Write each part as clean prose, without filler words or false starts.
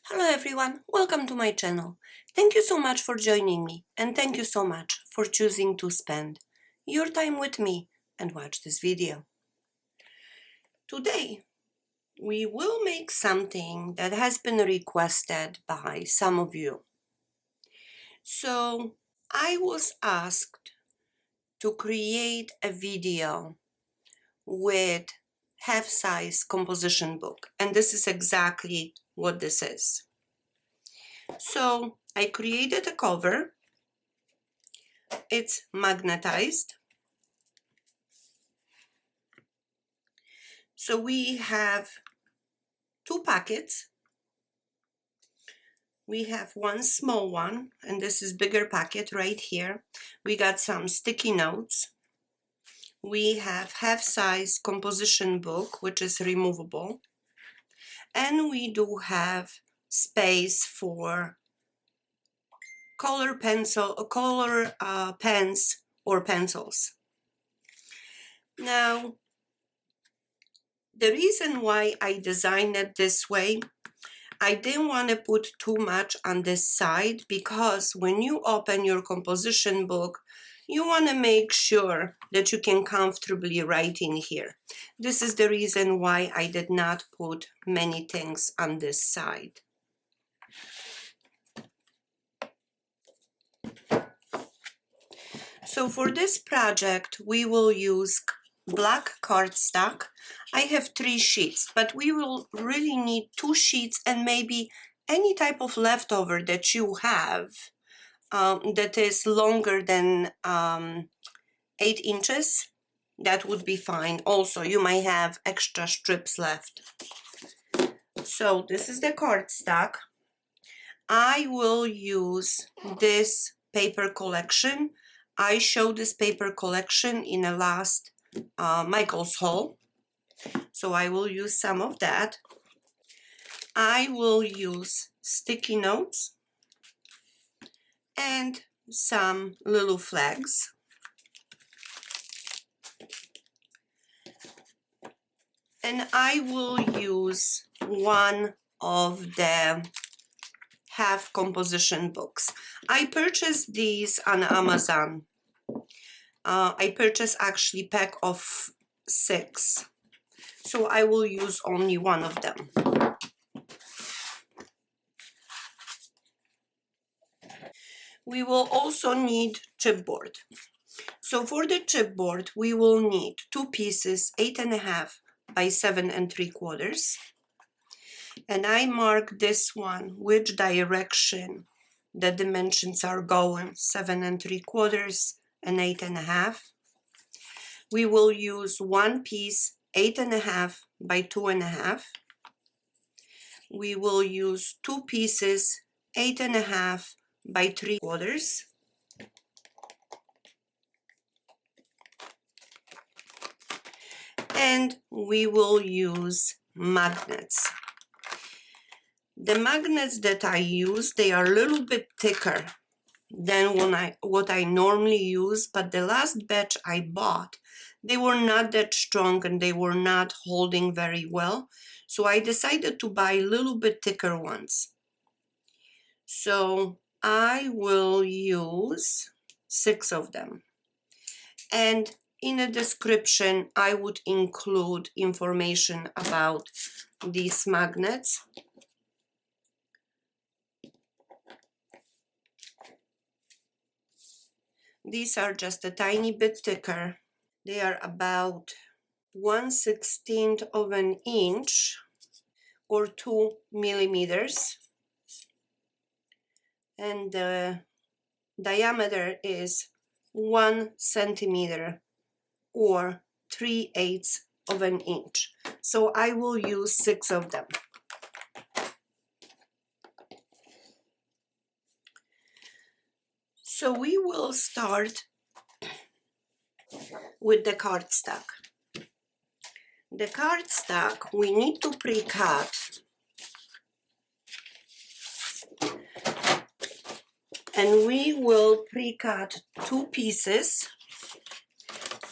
Hello everyone, welcome to my channel. Thank you so much for joining me and thank you so much for choosing to spend your time with me and watch this video. Today we will make something that has been requested by some of you. So I was asked to create a video with half-size composition book, and this is exactly what this is. So I created a cover. It's magnetized. So we have two packets. We have one small one, and this is bigger packet right here. We got some sticky notes. We have half-size composition book, which is removable. And we do have space for color pens or pencils. Now, the reason why I designed it this way, I didn't want to put too much on this side because when you open your composition book, you want to make sure that you can comfortably write in here. This is the reason why I did not put many things on this side. So for this project, we will use black cardstock. I have 3 sheets, but we will really need 2 sheets and maybe any type of leftover that you have that is longer than 8 inches. That would be fine. Also, you might have extra strips left. So this is the cardstock. I will use this paper collection. I showed this paper collection in the last Michael's haul, so I will use some of that. I will use sticky notes and some little flags. And I will use one of the half composition books. I purchased these on Amazon. I purchased actually pack of 6. So I will use only one of them. We will also need chipboard. So for the chipboard, we will need 2 pieces, 8.5 by 7 3/4. And I mark this one which direction the dimensions are going, 7 3/4 and 8.5. We will use one piece, 8.5 by 2.5. We will use 2 pieces, 8.5 by 3/4. And we will use magnets. The magnets that I use, they are a little bit thicker than what I normally use, but the last batch I bought, they were not that strong and they were not holding very well. So I decided to buy a little bit thicker ones. So I will use 6 of them. And in the description, I would include information about these magnets. These are just a tiny bit thicker. They are about 1/16 of an inch or 2 millimeters. And the diameter is 1 centimeter or 3/8 of an inch. So I will use 6 of them. So we will start with the cardstock. The cardstock we need to pre-cut and we will pre-cut 2 pieces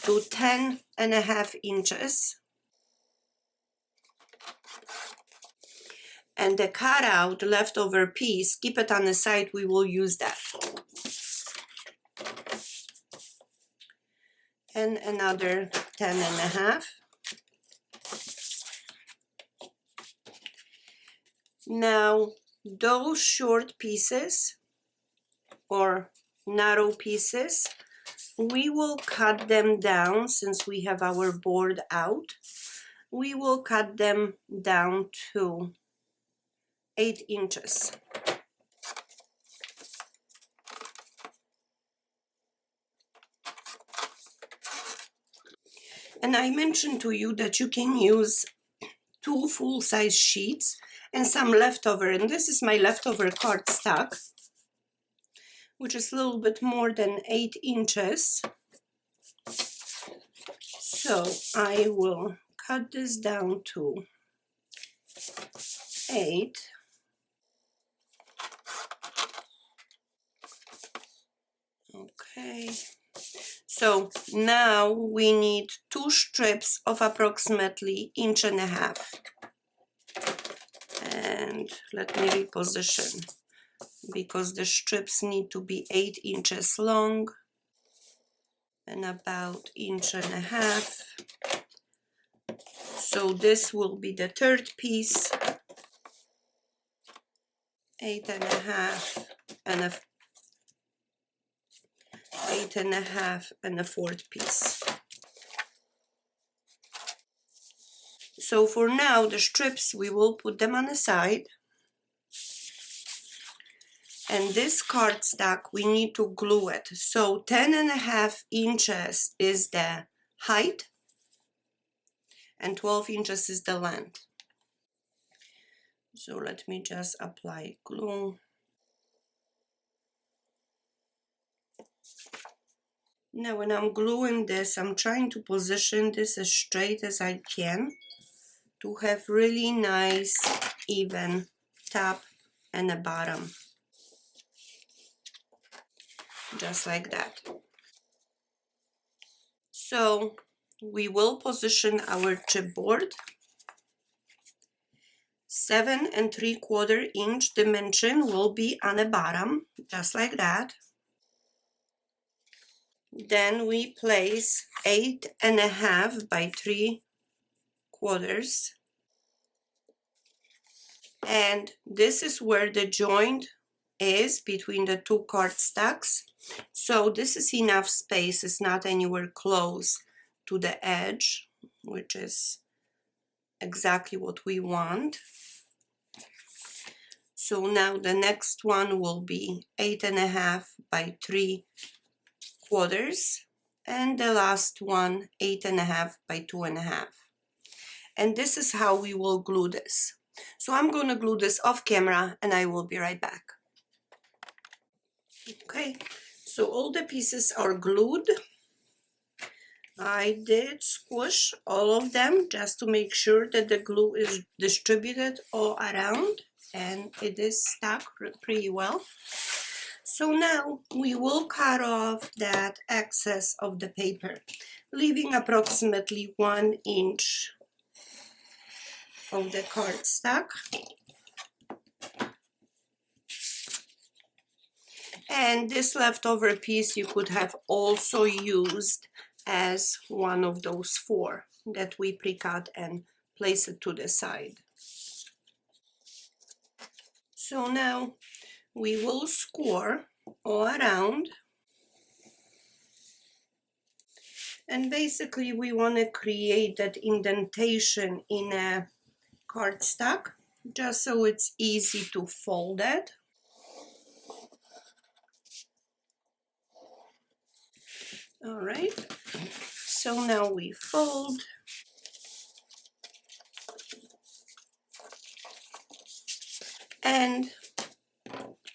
to 10.5 inches. And the cut out leftover piece, keep it on the side, we will use that. And another 10.5. Now those short pieces or narrow pieces, we will cut them down. Since we have our board out, we will cut them down to 8 inches. And I mentioned to you that you can use 2 full-size sheets and some leftover, and this is my leftover cardstock, which is a little bit more than 8 inches. So I will cut this down to 8. Okay. So now we need 2 strips of approximately 1.5 inches. And let me reposition, because the strips need to be 8 inches long and about 1.5 inches. So this will be the third piece, 8.5 and a 8.5 and a fourth piece. So for now, the strips, we will put them on the side. And this cardstock, we need to glue it. So 10.5 inches is the height and 12 inches is the length. So let me just apply glue. Now when I'm gluing this, I'm trying to position this as straight as I can to have really nice even top and a bottom. Just like that. So we will position our chipboard 7 3/4 inch dimension will be on the bottom, just like that. Then we place 8.5 by 3/4, and this is where the joint is between the 2 cardstocks. So this is enough space, it's not anywhere close to the edge, which is exactly what we want. So now the next one will be 8.5 by 3/4, and the last one 8.5 by 2.5. And this is how we will glue this. So I'm going to glue this off camera and I will be right back. Okay, so all the pieces are glued. I did squish all of them just to make sure that the glue is distributed all around, and it is stuck pretty well. So now we will cut off that excess of the paper, leaving approximately 1 inch of the cardstock. And this leftover piece you could have also used as one of those 4 that we pre-cut and place it to the side. So now we will score all around, and basically we want to create that indentation in a cardstock just so it's easy to fold it. All right, so now we fold. And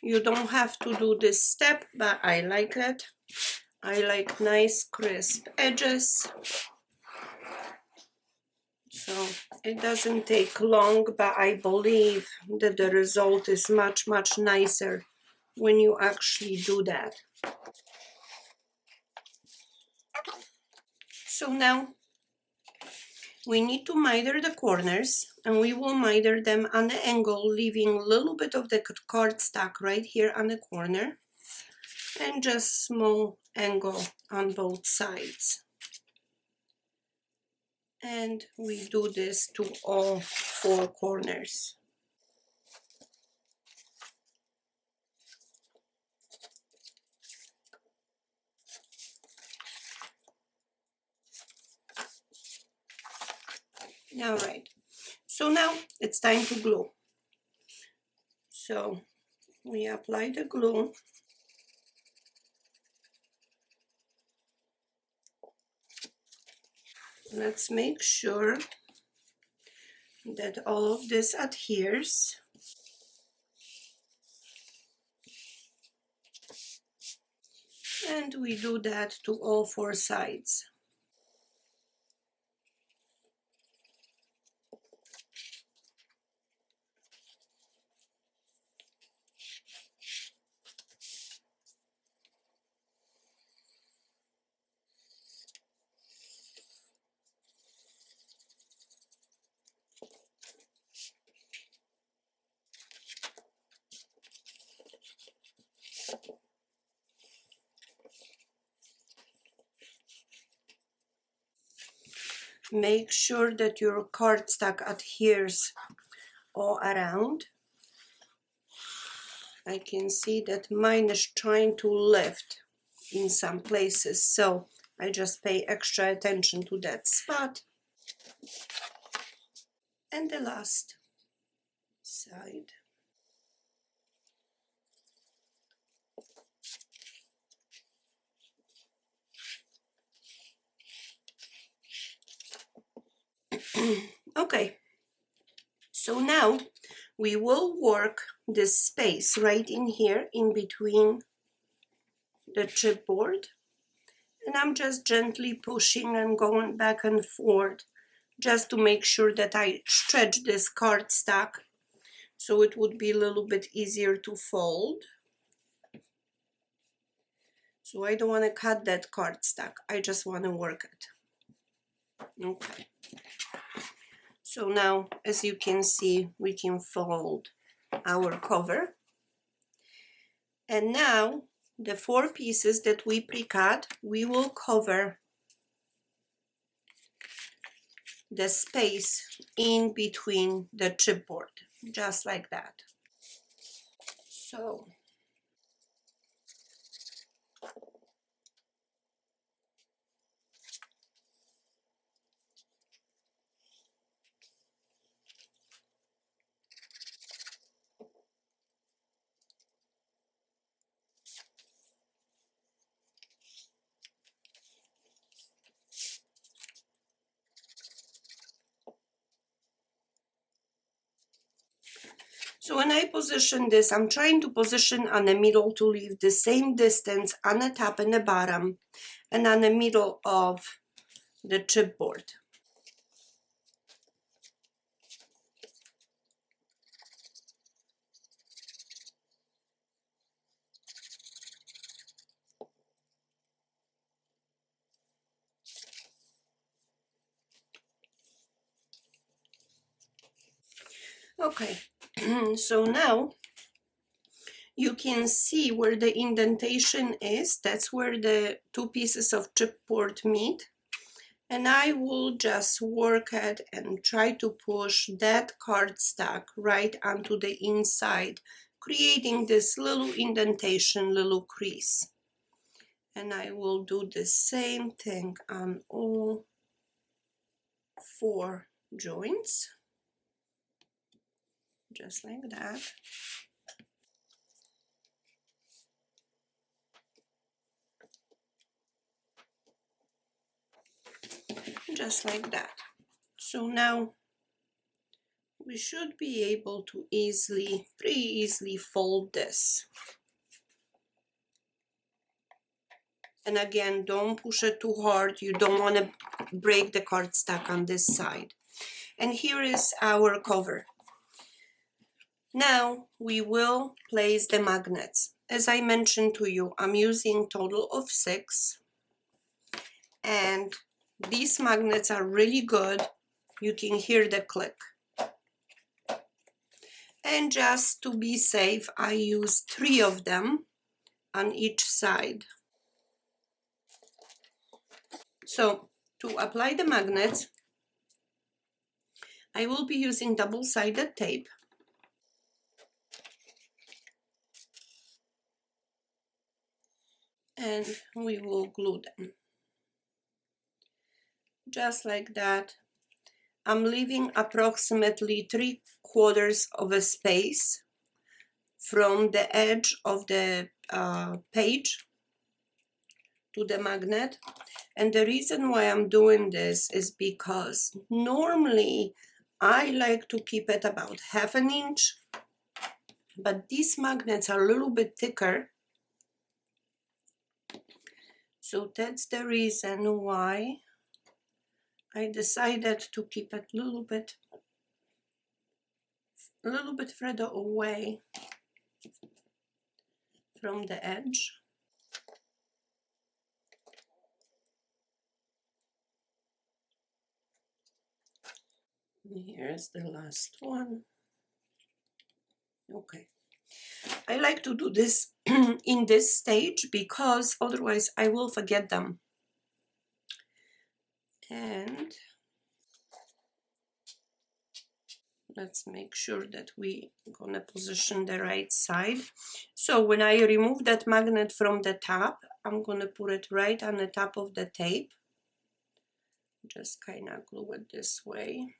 you don't have to do this step, but I like it. I like nice crisp edges. So it doesn't take long, but I believe that the result is much, much nicer when you actually do that. So now we need to miter the corners, and we will miter them on the angle, leaving a little bit of the cardstock right here on the corner, and just small angle on both sides. And we do this to all 4 corners. All right, so now it's time to glue. So we apply the glue. Let's make sure that all of this adheres. And we do that to all 4 sides. Make sure that your cardstock adheres all around. I can see that mine is trying to lift in some places, so I just pay extra attention to that spot. And the last side. Okay, so now we will work this space right in here in between the chipboard, and I'm just gently pushing and going back and forth just to make sure that I stretch this cardstock so it would be a little bit easier to fold. So I don't want to cut that cardstock, I just want to work it. Okay. So now, as you can see, we can fold our cover. And now, the 4 pieces that we pre-cut, we will cover the space in between the chipboard, just like that. So, when I position this, I'm trying to position on the middle to leave the same distance on the top and the bottom and on the middle of the chipboard. Okay, so now you can see where the indentation is. That's where the 2 pieces of chipboard meet. And I will just work it and try to push that cardstock right onto the inside, creating this little indentation, little crease. And I will do the same thing on all 4 joints, just like that. Just like that. So now we should be able to pretty easily fold this. And again, don't push it too hard. You don't want to break the cardstock on this side. And here is our cover. Now we will place the magnets. As I mentioned to you, I'm using total of 6. And these magnets are really good You can hear the click. And just to be safe, I use 3 of them on each side. So to apply the magnets, I will be using double-sided tape. And we will glue them. Just like that. I'm leaving approximately 3/4 of a space from the edge of the page to the magnet. And the reason why I'm doing this is because normally I like to keep it about 1/2 inch, but these magnets are a little bit thicker. So that's the reason why I decided to keep it a little bit further away from the edge. Here's the last one. Okay. I like to do this in this stage because otherwise I will forget them. And let's make sure that we gonna position the right side. So when I remove that magnet from the top, I'm gonna put it right on the top of the tape. Just kind of glue it this way.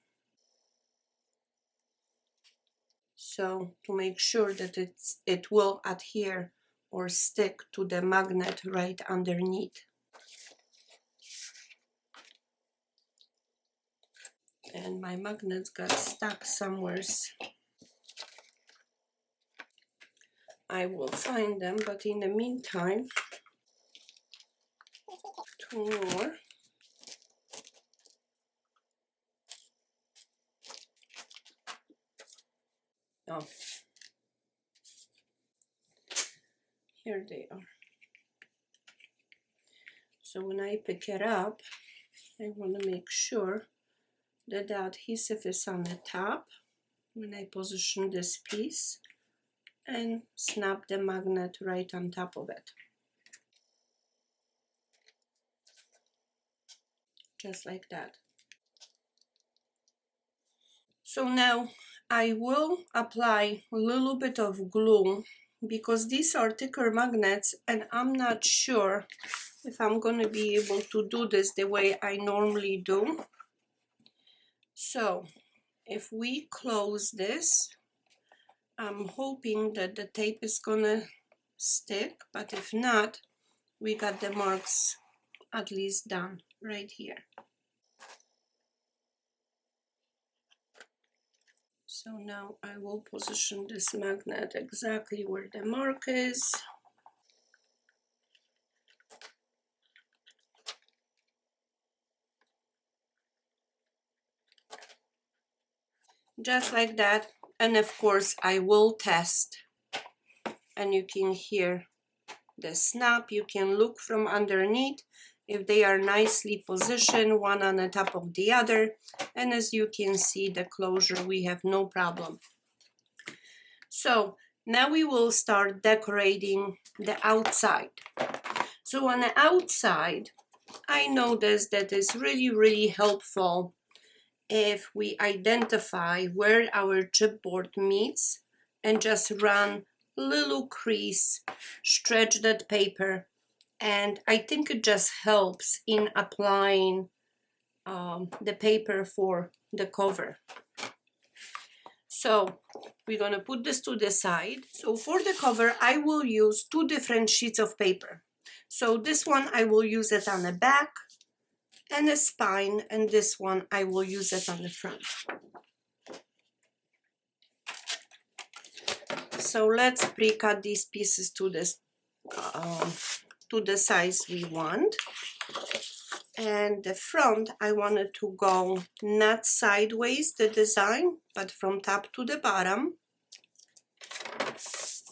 So to make sure that it will adhere or stick to the magnet right underneath. And my magnets got stuck somewhere. I will find them, but in the meantime, 2 more. Oh, here they are. So when I pick it up, I want to make sure that the adhesive is on the top when I position this piece and snap the magnet right on top of it. Just like that. So now I will apply a little bit of glue because these are thicker magnets and I'm not sure if I'm going to be able to do this the way I normally do. So if we close this, I'm hoping that the tape is going to stick, but if not, we got the marks at least done right here. So now I will position this magnet exactly where the mark is. Just like that. And of course I will test. And you can hear the snap. You can look from underneath if they are nicely positioned, one on the top of the other. And as you can see, the closure, we have no problem. So now we will start decorating the outside. So on the outside, I noticed that it's really helpful if we identify where our chipboard meets and just run a little crease, stretch that paper, and I think it just helps in applying the paper for the cover. So we're gonna put this to the side. So for the cover, I will use 2 different sheets of paper. So this one I will use it on the back and the spine, and this one I will use it on the front. So let's pre-cut these pieces to this to the size we want. And the front, I wanted to go not sideways, the design, but from top to the bottom.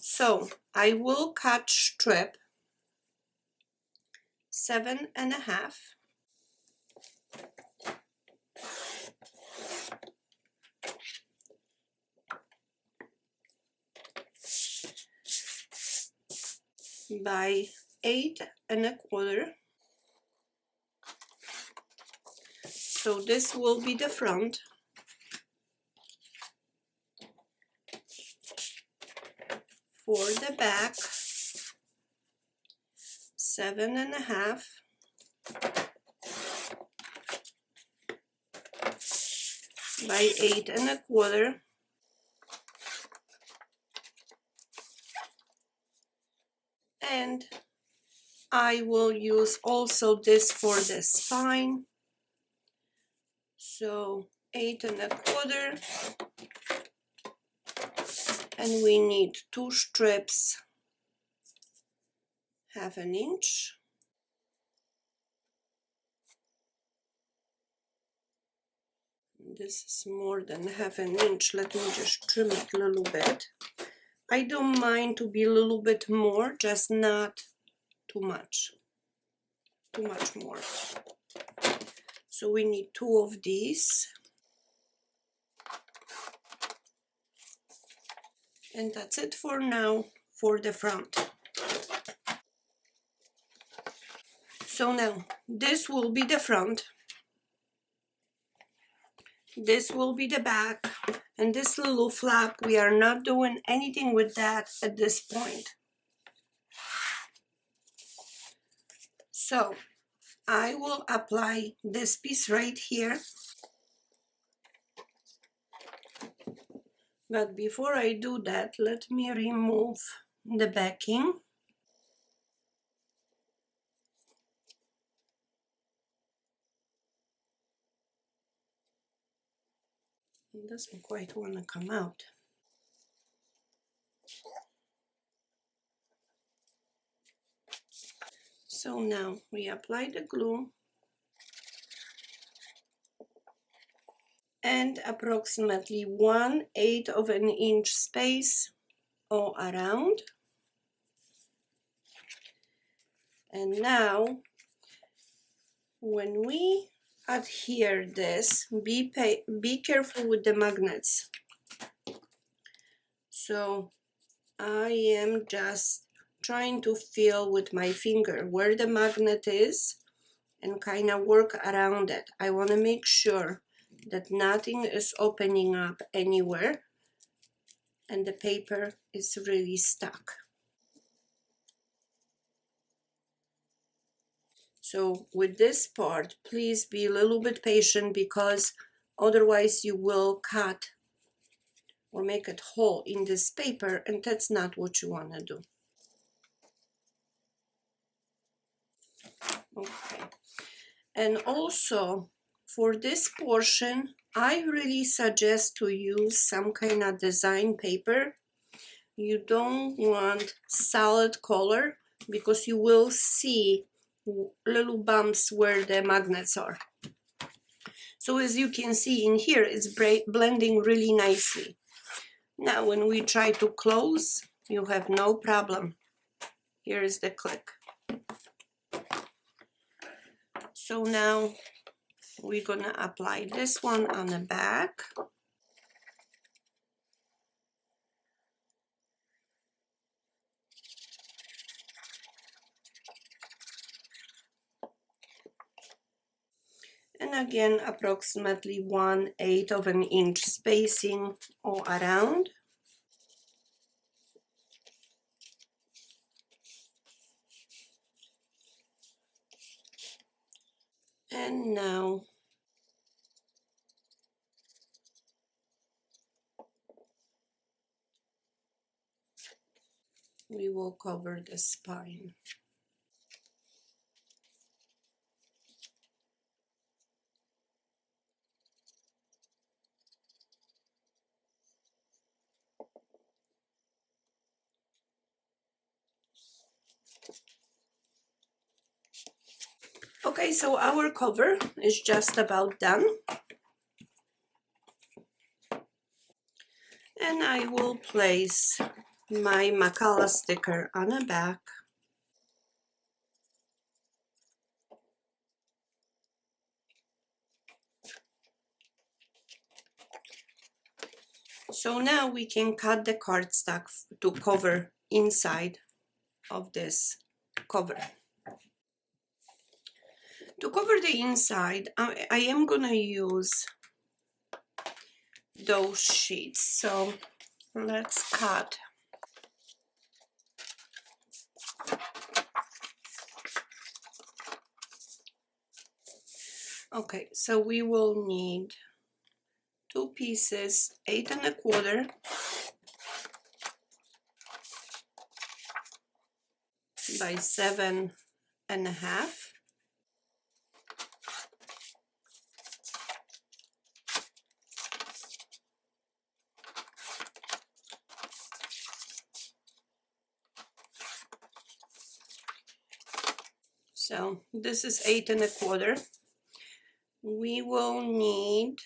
So I will cut strip 7.5. by 8 1/4. So this will be the front. For the back, 7 1/2 by 8 1/4. And I will use also this for the spine. So 8 1/4, and we need 2 strips, 1/2 inch. This is more than 1/2 inch. Let me just trim it a little bit. I don't mind to be a little bit more, just not too much more. So we need 2 of these, and that's it for now for the front. So now this will be the front, this will be the back, and this little flap, we are not doing anything with that at this point. So I will apply this piece right here. But before I do that, let me remove the backing. It doesn't quite want to come out. So now we apply the glue and approximately 1/8 of an inch space all around. And now when we adhere this, be careful with the magnets. So I am just trying to feel with my finger where the magnet is and kind of work around it. I want to make sure that nothing is opening up anywhere and the paper is really stuck. So with this part, please be a little bit patient, because otherwise you will cut or make a hole in this paper, and that's not what you want to do. Okay. And also for this portion, I really suggest to use some kind of design paper. You don't want solid color, because you will see little bumps where the magnets are. So as you can see in here, it's blending really nicely. Now when we try to close, you have no problem. Here is the click. So now we're gonna apply this one on the back. And again, approximately 1/8 of an inch spacing all around. And now we will cover the spine. Okay, so our cover is just about done. And I will place my MaKala sticker on the back. So now we can cut the cardstock to cover inside of this cover. To cover the inside, I am gonna use those sheets. So let's cut. Okay, so we will need 2 pieces, 8 1/4 by 7 1/2. So this is 8 1/4. We will need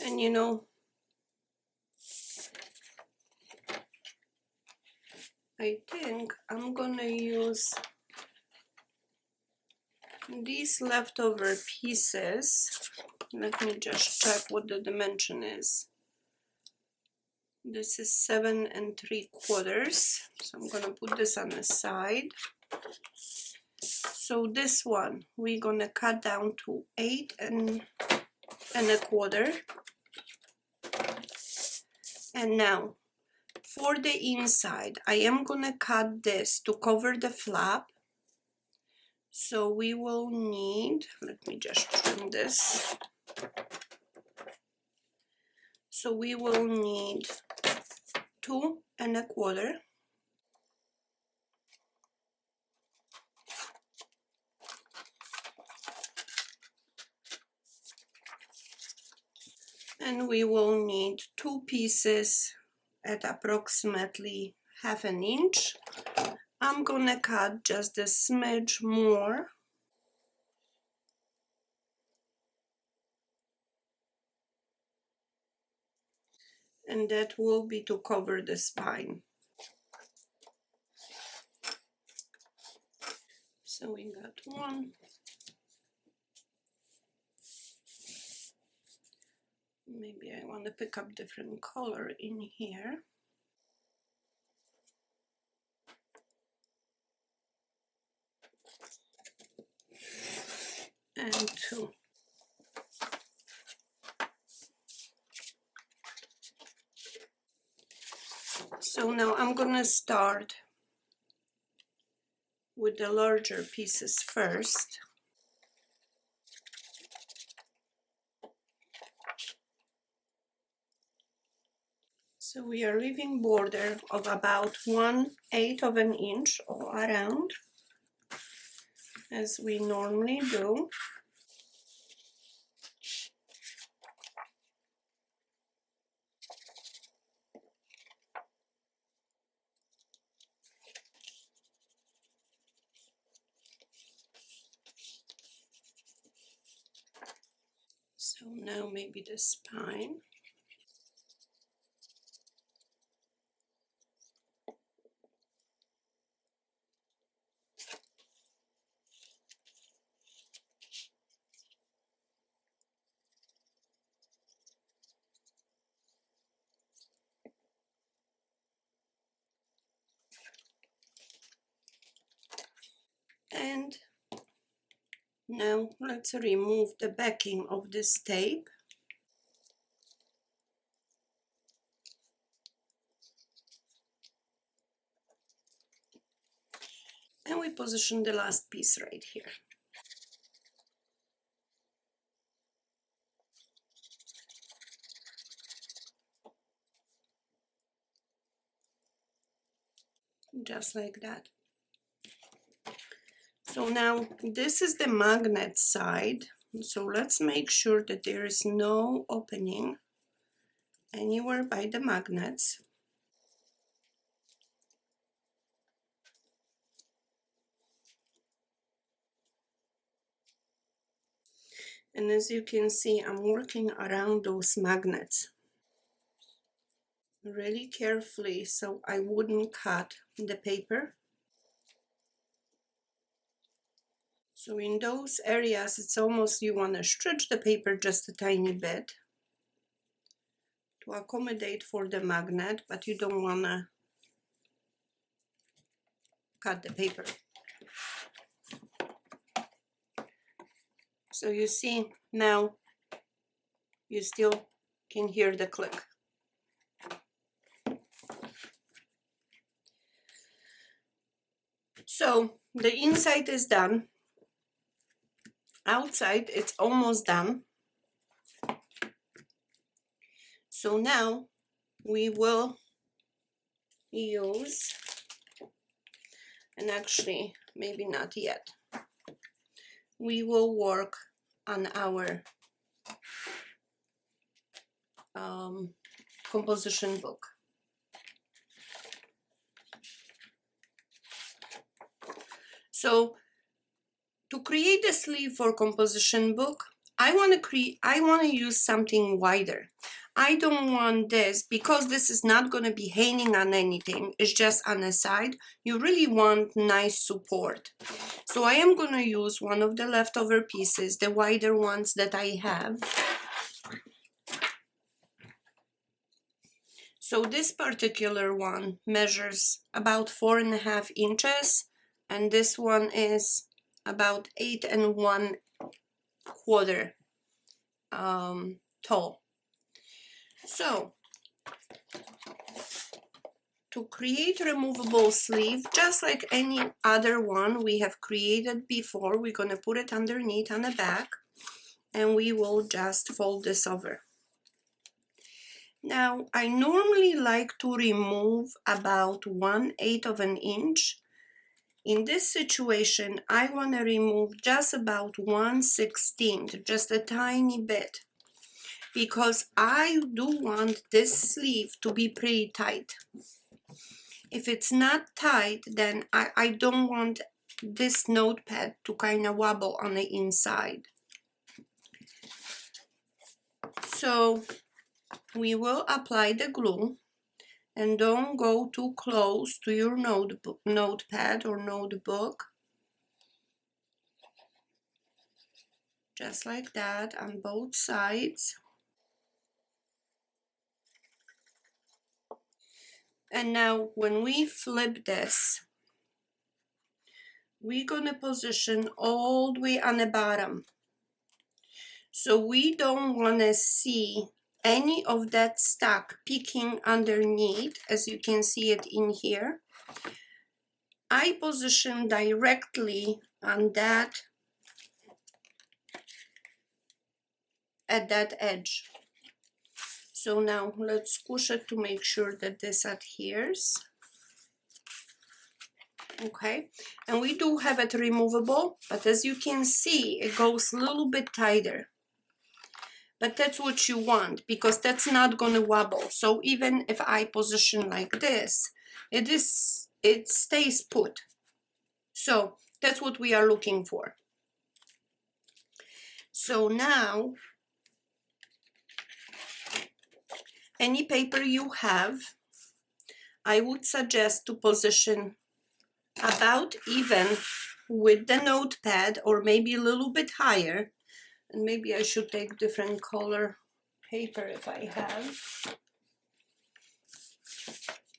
and you know, I think I'm gonna use these leftover pieces. Let me just check what the dimension is. This is 7 3/4. So I'm gonna put this on the side. So this one we're gonna cut down to 8 1/4. And now for the inside, I am gonna cut this to cover the flap. So we will need, let me just trim this. So we will need 2 1/4. And we will need 2 pieces at approximately 1/2 inch. I'm gonna cut just a smidge more. And that will be to cover the spine. So we got 1. Maybe I want to pick up different color in here. And 2. So now I'm gonna start with the larger pieces first. So we are leaving border of about 1/8 of an inch all around, as we normally do. So now maybe the spine. And now let's remove the backing of this tape. And we position the last piece right here. Just like that. So now this is the magnet side. So let's make sure that there is no opening anywhere by the magnets. And as you can see, I'm working around those magnets really carefully so I wouldn't cut the paper. So in those areas, it's almost you want to stretch the paper just a tiny bit to accommodate for the magnet, but you don't want to cut the paper. So you see now you still can hear the click. So the inside is done. Outside it's almost done. So now we will use, and actually maybe not yet, we will work on our composition book. So to create a sleeve for composition book, I want to use something wider. I don't want this, because this is not going to be hanging on anything, it's just on the side. You really want nice support. So I am going to use one of the leftover pieces, the wider ones that I have. So this particular one measures about 4.5 inches, and this one is about 8 1/4 tall. So to create removable sleeve, just like any other one we have created before, we're going to put it underneath on the back, and we will just fold this over. Now I normally like to remove about 1/8 of an inch. In this situation, I want to remove just about 1/16, just a tiny bit, because I do want this sleeve to be pretty tight. If it's not tight, then I don't want this notepad to kind of wobble on the inside. So we will apply the glue, and don't go too close to your notepad or notebook. Just like that on both sides. And now when we flip this, we're gonna position all the way on the bottom. So we don't wanna see any of that stock peeking underneath, as you can see it in here. I position directly on that, at that edge. So now let's squish it to make sure that this adheres. Okay, and we do have it removable, but as you can see, it goes a little bit tighter. But that's what you want, because that's not going to wobble. So even if I position like this, it stays put. So that's what we are looking for. So now, any paper you have, I would suggest to position about even with the notepad, or maybe a little bit higher. And maybe I should take different color paper if I have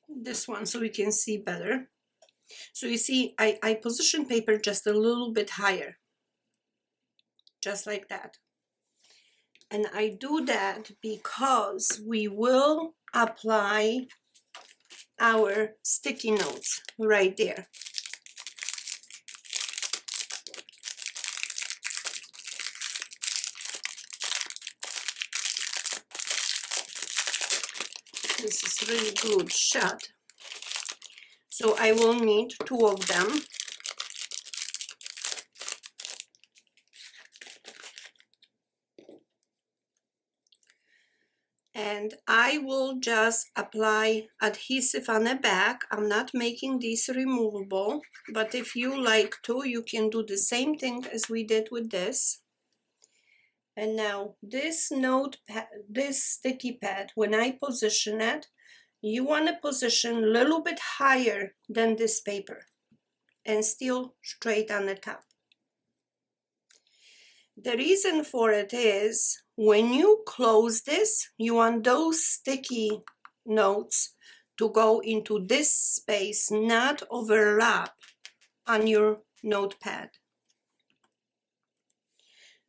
this one, so we can see better. So you see, I position paper just a little bit higher, just like that. And I do that because we will apply our sticky notes right there. This is really good shot. So I will need 2 of them. And I will just apply adhesive on the back. I'm not making these removable, but if you like to, you can do the same thing as we did with this. And now this notepad, this sticky pad, when I position it, you want to position a little bit higher than this paper and still straight on the top. The reason for it is when you close this, you want those sticky notes to go into this space, not overlap on your notepad.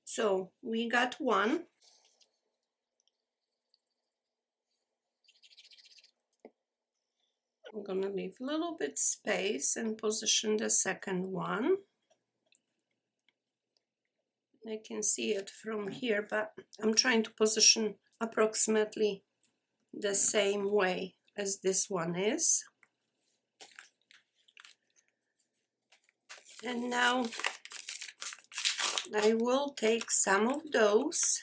So we got one. I'm gonna leave a little bit space and position the second one. I can see it from here, but I'm trying to position approximately the same way as this one is. And now I will take some of those.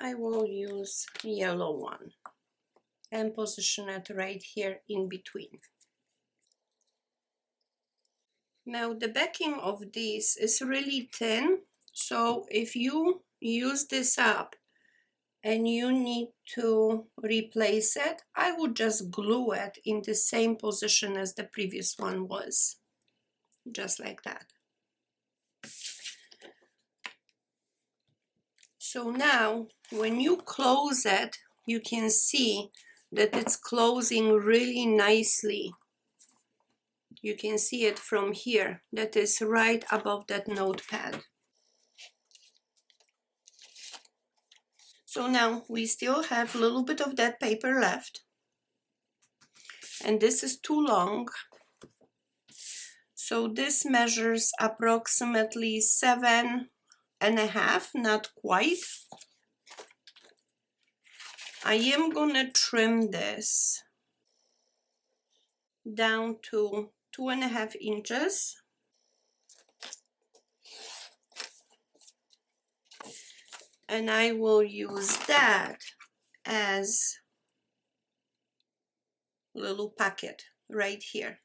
I will use yellow one and position it right here in between. Now the backing of this is really thin, so if you use this up and you need to replace it, I would just glue it in the same position as the previous one was, just like that. So now when you close it, you can see that it's closing really nicely. You can see it from here, that is right above that notepad. So now we still have a little bit of that paper left, and this is too long. So this measures approximately 7.5, not quite. I am gonna trim this down to 2.5 inches. And I will use that as a little packet right here.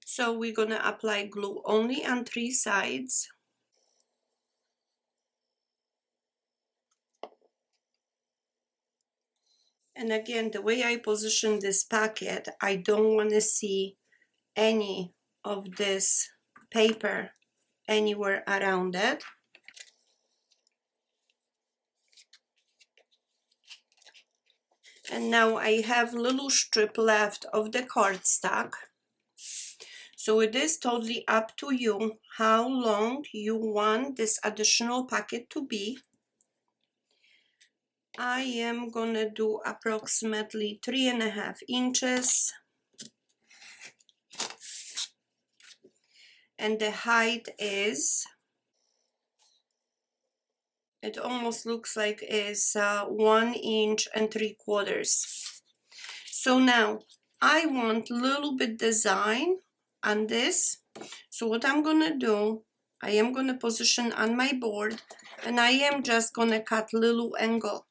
So we're gonna apply glue only on 3 sides. And again, the way I position this packet, I don't want to see any of this paper anywhere around it. And now I have a little strip left of the cardstock. So it is totally up to you how long you want this additional packet to be. I am gonna do approximately 3.5 inches. And the height is, it almost looks like is 1 inch and 3/4. So now I want a little bit design on this. So what I'm gonna do, I am gonna position on my board and I am just gonna cut little angle.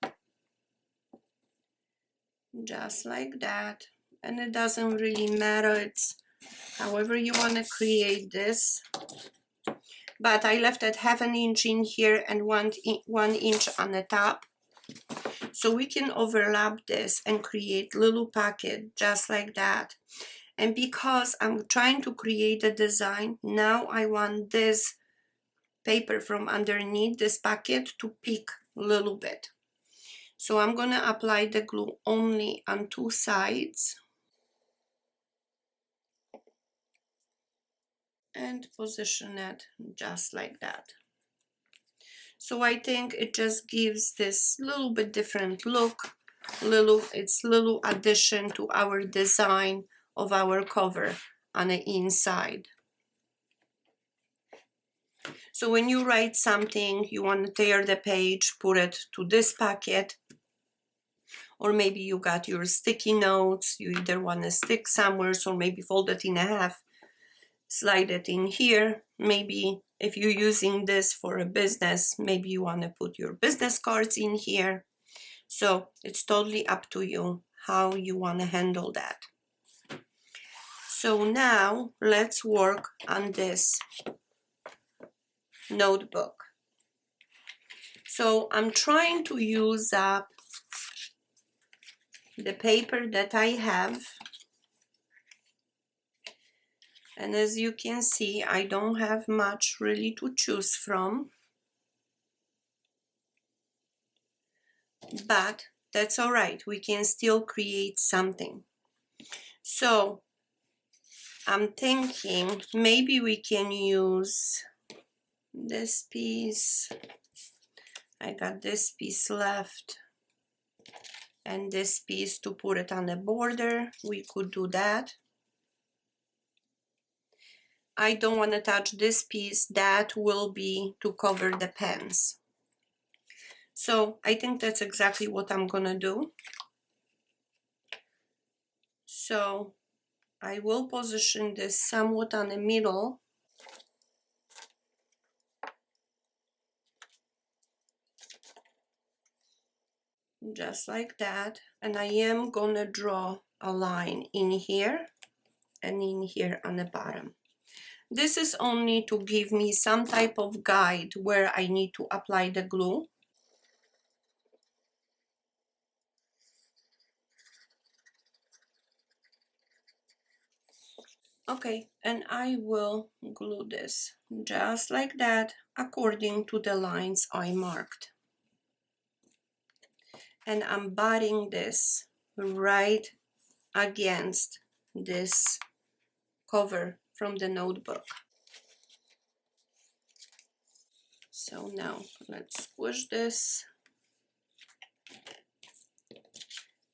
Just like that. And it doesn't really matter, it's however you wanna create this. But I left it 1/2 inch in here and 1 inch on the top. So we can overlap this and create little packet just like that. And because I'm trying to create a design, now I want this paper from underneath this packet to peek a little bit. So I'm gonna apply the glue only on 2 sides. And position it just like that. So I think it just gives this little bit different look, it's little addition to our design of our cover on the inside. So when you write something, you want to tear the page, put it to this packet, or maybe you got your sticky notes, you either want to stick somewhere, or maybe fold it in half, slide it in here. Maybe if you're using this for a business, maybe you want to put your business cards in here. So it's totally up to you how you want to handle that. So now let's work on this notebook. So I'm trying to use up the paper that I have. And as you can see, I don't have much really to choose from, but that's all right. We can still create something. So I'm thinking maybe we can use this piece. I got this piece left and this piece to put it on the border. We could do that. I don't want to touch this piece. That will be to cover the pens. So I think that's exactly what I'm gonna do. So I will position this somewhat on the middle. Just like that. And I am gonna draw a line in here and in here on the bottom. This is only to give me some type of guide where I need to apply the glue. Okay, and I will glue this just like that according to the lines I marked. And I'm batting this right against this cover from the notebook. So now let's squish this.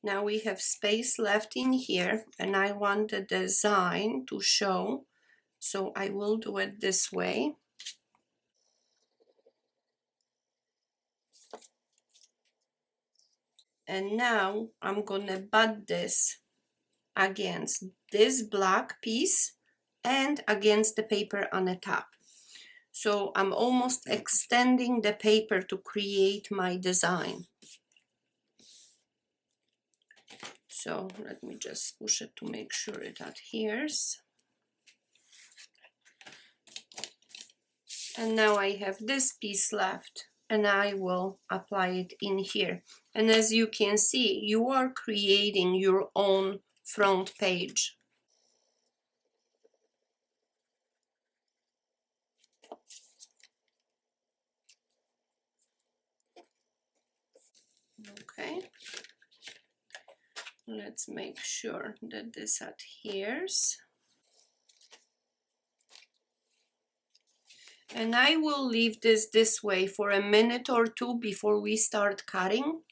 Now we have space left in here and I want the design to show, so I will do it this way. And now I'm gonna butt this against this black piece and against the paper on the top. So I'm almost extending the paper to create my design. So let me just push it to make sure it adheres. And now I have this piece left and I will apply it in here. And as you can see, you are creating your own front page. Okay. Let's make sure that this adheres. And I will leave this way for a minute or two before we start cutting.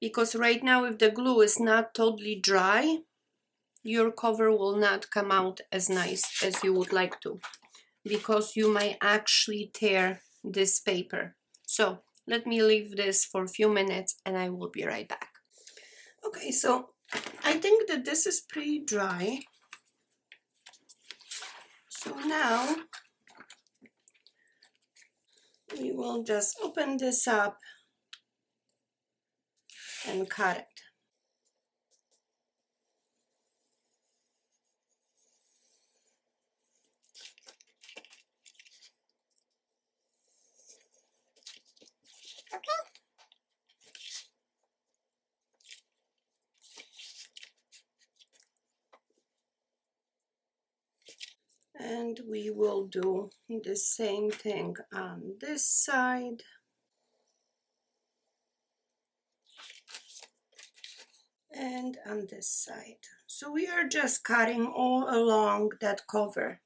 Because right now, if the glue is not totally dry, your cover will not come out as nice as you would like to, because you might actually tear this paper. So let me leave this for a few minutes and I will be right back. Okay, so I think that this is pretty dry. So now we will just open this up and cut it. And we will do the same thing on this side. And on this side. So we are just cutting all along that cover.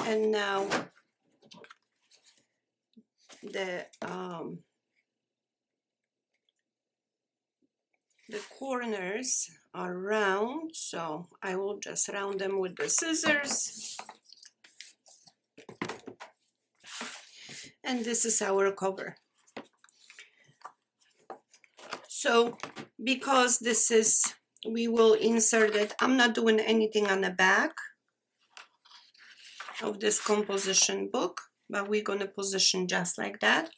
And now the corners are round, so I will just round them with the scissors. And this is our cover. So because this is, we will insert it, I'm not doing anything on the back of this composition book, but we're going to position just like that.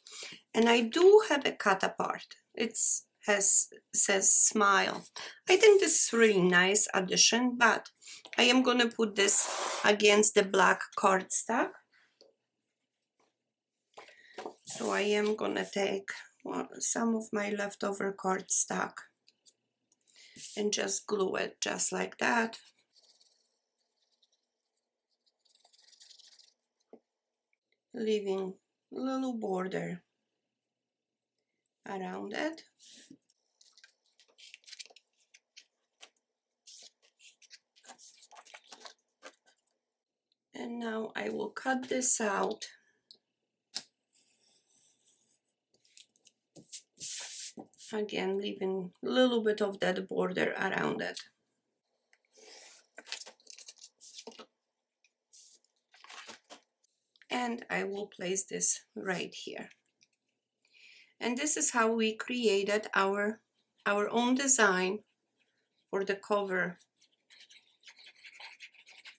And I do have a cut apart. It's says smile. I think this is really nice addition, but I am going to put this against the black cardstock. So I am going to take some of my leftover cardstock and just glue it just like that. Leaving a little border around it. And now I will cut this out. Again, leaving a little bit of that border around it. And I will place this right here. And this is how we created our own design for the cover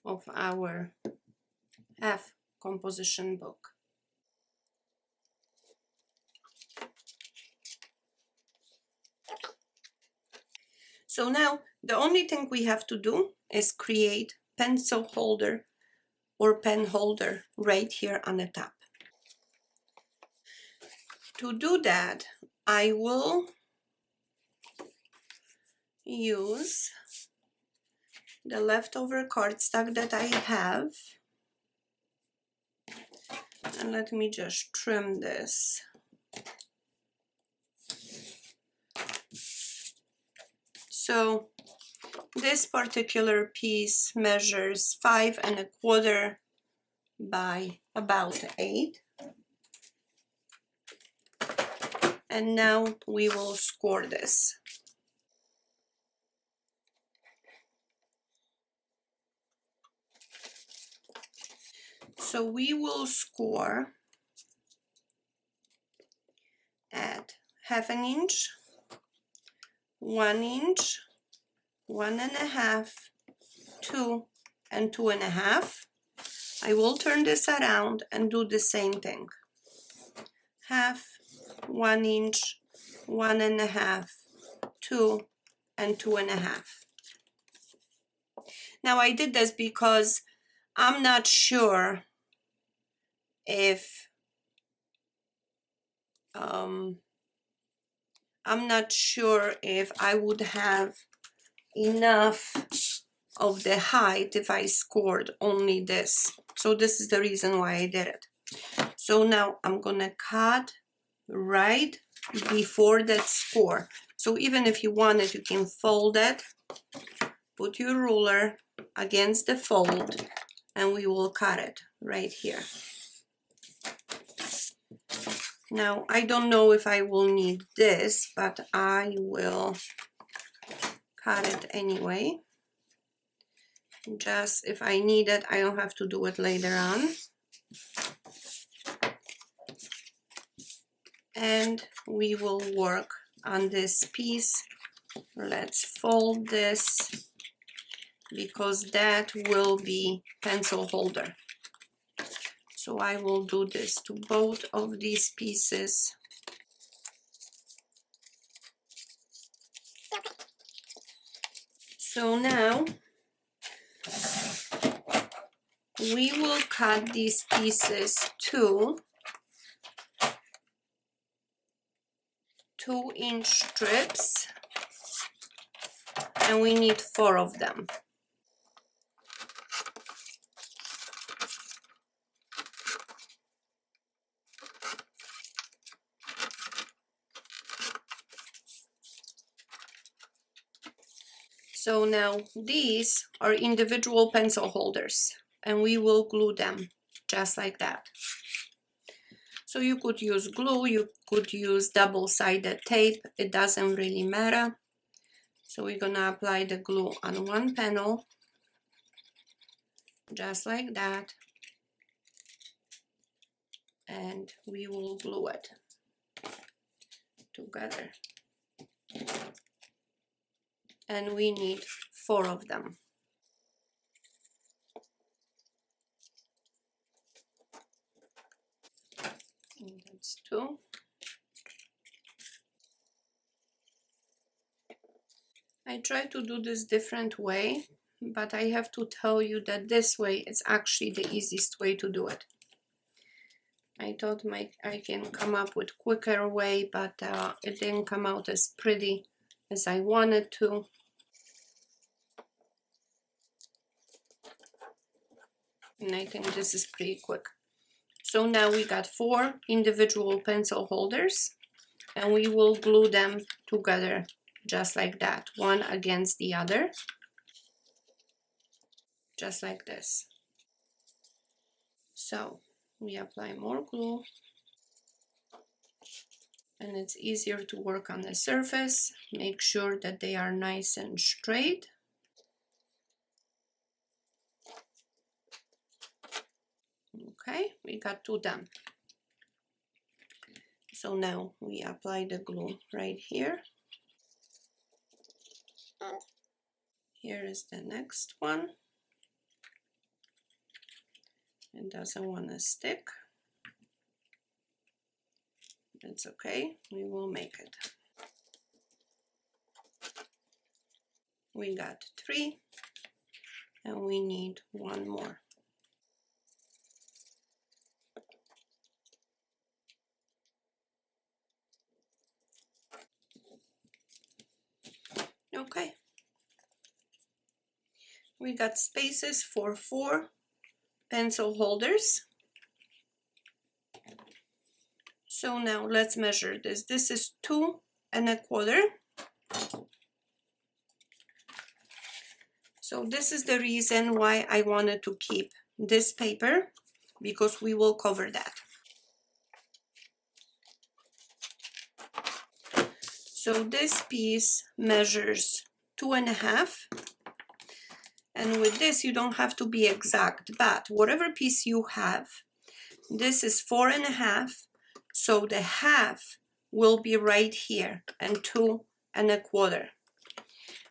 of our half composition book. So now the only thing we have to do is create pencil holder or pen holder right here on the top. To do that, I will use the leftover cardstock that I have. And let me just trim this. So this particular piece measures 5 1/4 by about 8. And now we will score this. So we will score at 1/2 inch, 1 inch, 1 1/2, 2, and 2 1/2. I will turn this around and do the same thing. 1/2, 1 inch, 1 1/2, 2, and 2 1/2. Now I did this because I'm not sure if I would have enough of the height if I scored only this. So this is the reason why I did it. So now I'm gonna cut right before that score. So even if you wanted, you can fold it, put your ruler against the fold, and we will cut it right here. Now, I don't know if I will need this, but I will cut it anyway. Just if I need it, I don't have to do it later on. And we will work on this piece. Let's fold this because that will be pencil holder. So I will do this to both of these pieces. So now we will cut these pieces to 2-inch strips, and we need 4 of them. So now these are individual pencil holders, and we will glue them just like that. So you could use glue, you could use double-sided tape, it doesn't really matter. So we're gonna apply the glue on one panel, just like that, and we will glue it together. And we need 4 of them. And that's 2. I try to do this different way, but I have to tell you that this way is actually the easiest way to do it. I thought I can come up with quicker way, but it didn't come out as pretty as I wanted to. And I think this is pretty quick. So now we got 4 individual pencil holders, and we will glue them together just like that, one against the other, just like this. So we apply more glue, and it's easier to work on the surface. Make sure that they are nice and straight. Okay, we got 2 done. So now we apply the glue right here. Here is the next one. It doesn't want to stick. It's okay, we will make it. We got 3, and we need 1 more. Okay. We got spaces for 4 pencil holders. So now let's measure this. This is 2 1/4. So this is the reason why I wanted to keep this paper, because we will cover that. So this piece measures 2 1/2. And with this, you don't have to be exact, but whatever piece you have, this is 4 1/2. So the half will be right here, and 2 1/4.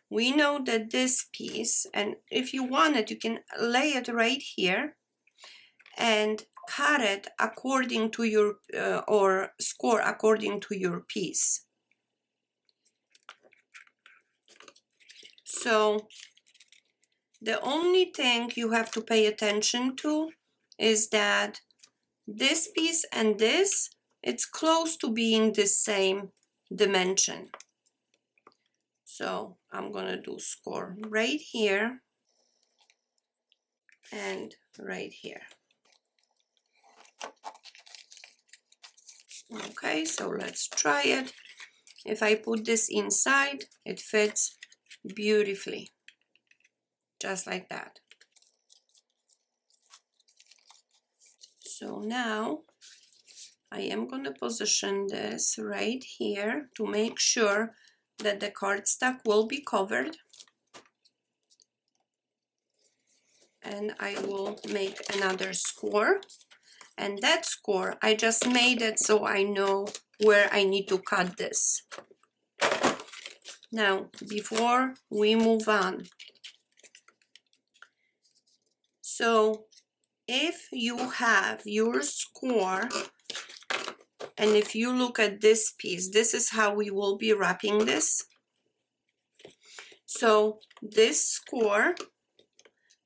We know that this piece, and if you want it, you can lay it right here and cut it according to your, or score according to your piece. So the only thing you have to pay attention to is that this piece and this, it's close to being the same dimension. So I'm gonna do score right here and right here. Okay, so let's try it. If I put this inside, it fits beautifully, just like that. So now I am going to position this right here to make sure that the cardstock will be covered. And I will make another score. And that score, I just made it so I know where I need to cut this. Now, before we move on, so if you have your score, and if you look at this piece, this is how we will be wrapping this. So this score,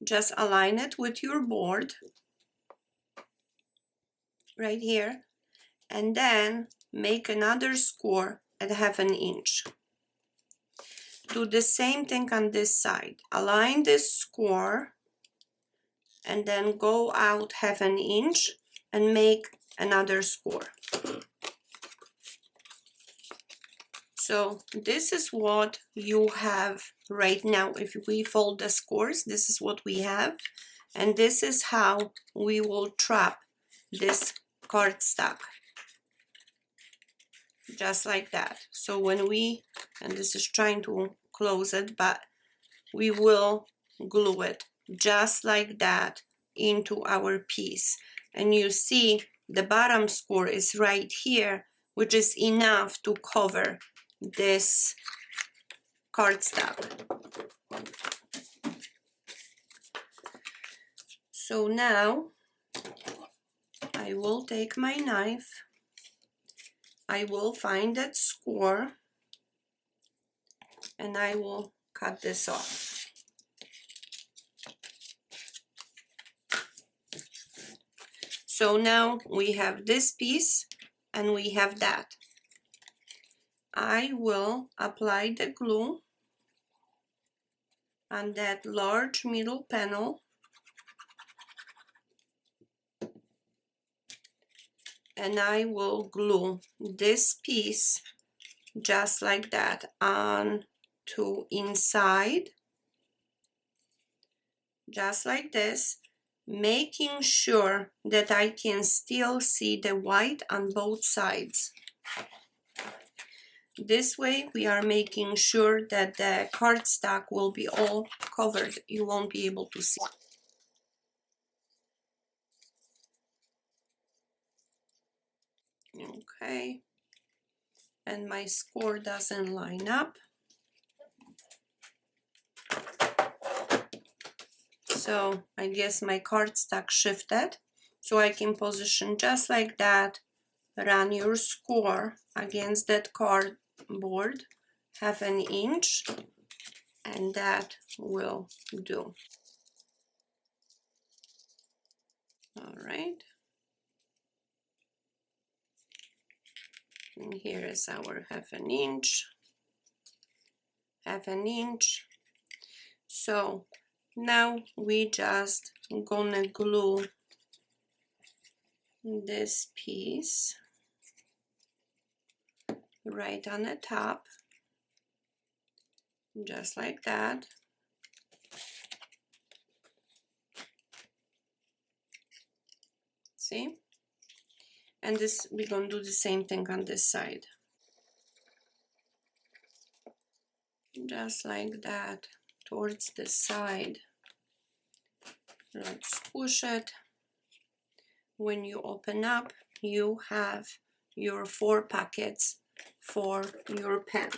just align it with your board right here, and then make another score at 1/2 inch. Do the same thing on this side. Align this score and then go out 1/2 inch and make another score. So this is what you have right now. If we fold the scores, this is what we have, and this is how we will trap this cardstock, just like that. So when we, and this is trying to close it, but we will glue it just like that into our piece. And you see the bottom score is right here, which is enough to cover this cardstock. So now I will take my knife, I will find that score, and I will cut this off. So now we have this piece and we have that. I will apply the glue on that large middle panel, and I will glue this piece just like that on to inside, just like this, making sure that I can still see the white on both sides. This way we are making sure that the cardstock will be all covered. You won't be able to see. Okay, and my score doesn't line up. So I guess my cardstock shifted. So I can position just like that, run your score against that cardboard, 1/2 inch, and that will do. All right. And here is our 1/2 inch, 1/2 inch. So now we just gonna glue this piece right on the top, just like that. See? And this, we're gonna do the same thing on this side. Just like that, towards the side. Let's push it. When you open up, you have your 4 pockets for your pen.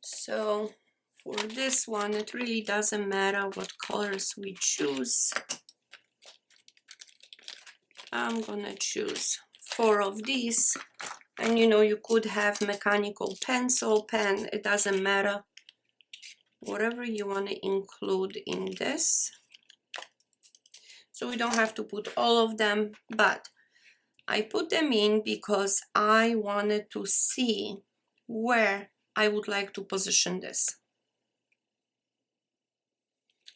So for this one, it really doesn't matter what colors we choose. I'm gonna choose 4 of these, and you know, you could have mechanical pencil, pen, it doesn't matter. Whatever you want to include in this. So we don't have to put all of them, but I put them in because I wanted to see where I would like to position this.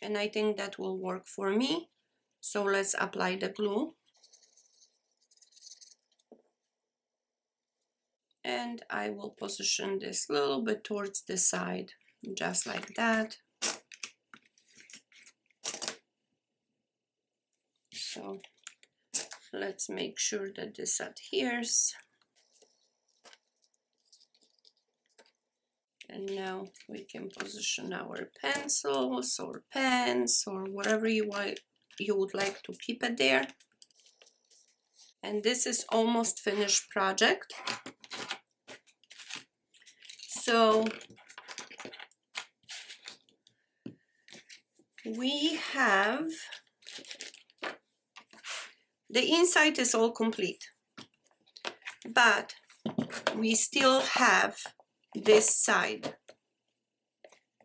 And I think that will work for me. So let's apply the glue. And I will position this a little bit towards the side, just like that. So let's make sure that this adheres. And now we can position our pencils or pens or whatever you would like to keep it there. And this is almost finished project. So we have, the inside is all complete, but we still have this side.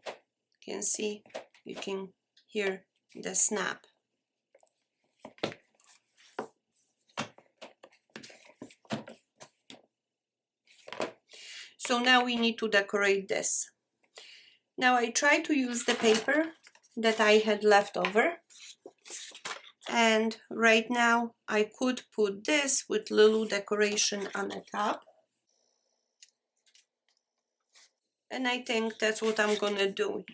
You can see, you can hear the snap. So now we need to decorate this. Now I try to use the paper that I had left over, and right now I could put this with little decoration on the top. And I think that's what I'm gonna do.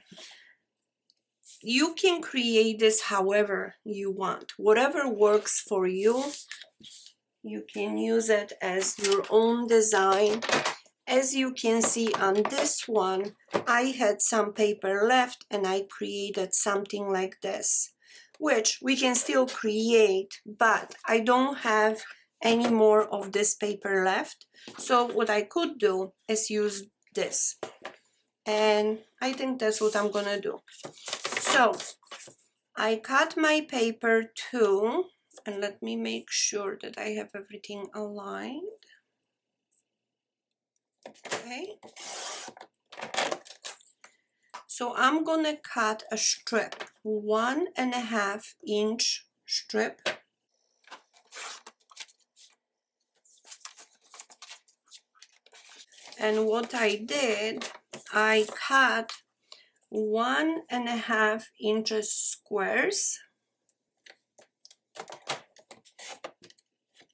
You can create this however you want. Whatever works for you, you can use it as your own design. As you can see on this one, I had some paper left and I created something like this, which we can still create, but I don't have any more of this paper left. So what I could do is use this. And I think that's what I'm gonna do. So I cut my paper too, and let me make sure that I have everything aligned. Okay. So I'm gonna cut a strip, 1.5 inch strip. And what I did, I cut 1.5 inches squares,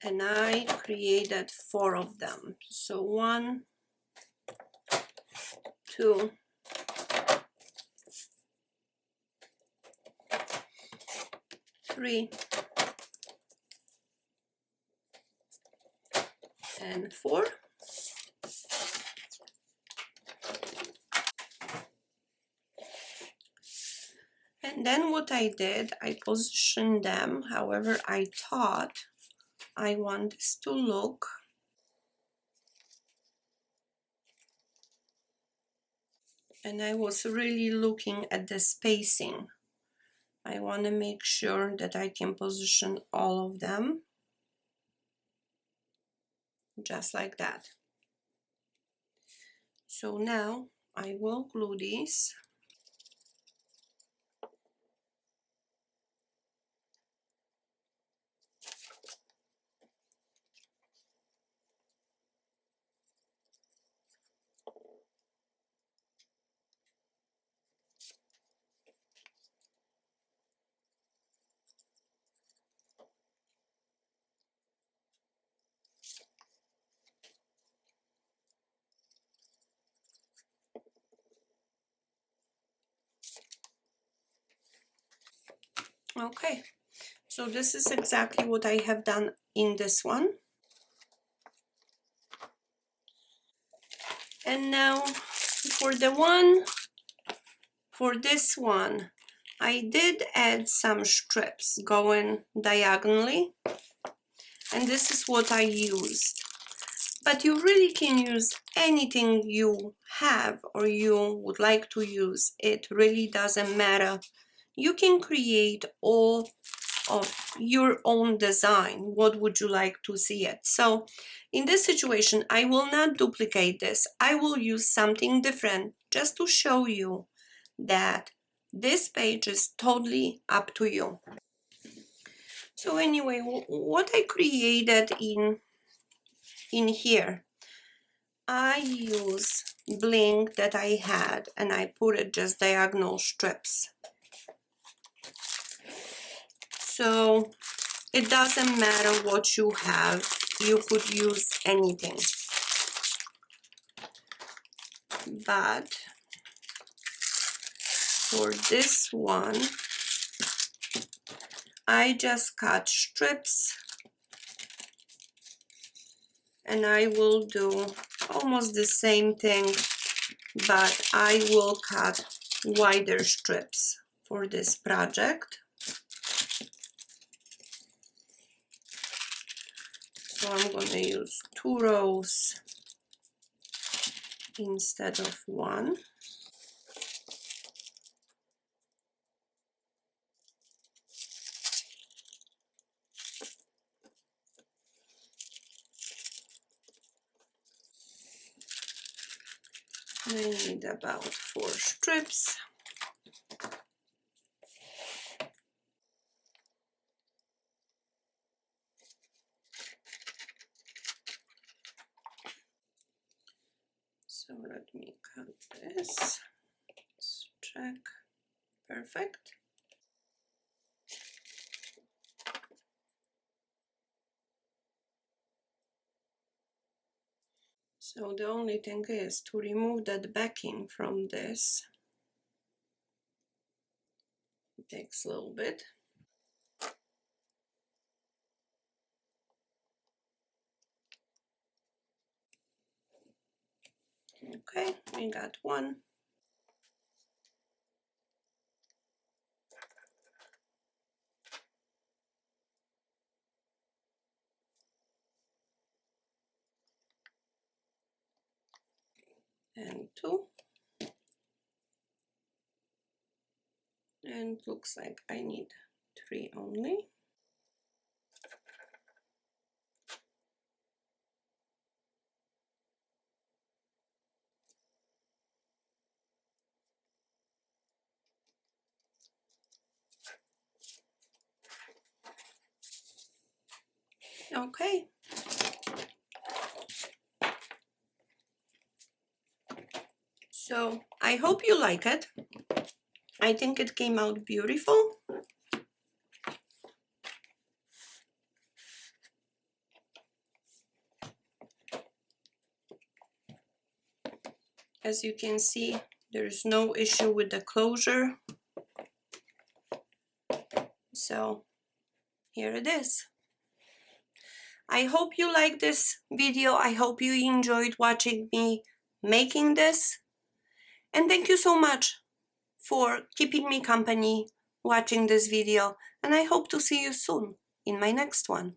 and I created 4 of them. So 1, 2, 3, and 4. And then what I did, I positioned them however I thought I want this to look. And I was really looking at the spacing. I want to make sure that I can position all of them just like that. So now I will glue these. Okay, so this is exactly what I have done in this one. And now for this one, I did add some strips going diagonally, and this is what I used. But you really can use anything you have or you would like to use. It really doesn't matter. You can create all of your own design. What would you like to see it? So in this situation, I will not duplicate this. I will use something different just to show you that this page is totally up to you. So anyway, what I created in here, I use bling that I had and I put it just diagonal strips. So it doesn't matter what you have, you could use anything. But for this one, I just cut strips and I will do almost the same thing, but I will cut wider strips for this project. So I'm going to use 2 rows instead of 1. I need about 4 strips. So let me cut this. Let's check. Perfect. So the only thing is to remove that backing from this. It takes a little bit. Okay, we got 1. And 2. And looks like I need 3 only. Okay. So I hope you like it. I think it came out beautiful. As you can see, there's no issue with the closure. So here it is. I hope you like this video. I hope you enjoyed watching me making this. And thank you so much for keeping me company watching this video. And I hope to see you soon in my next one.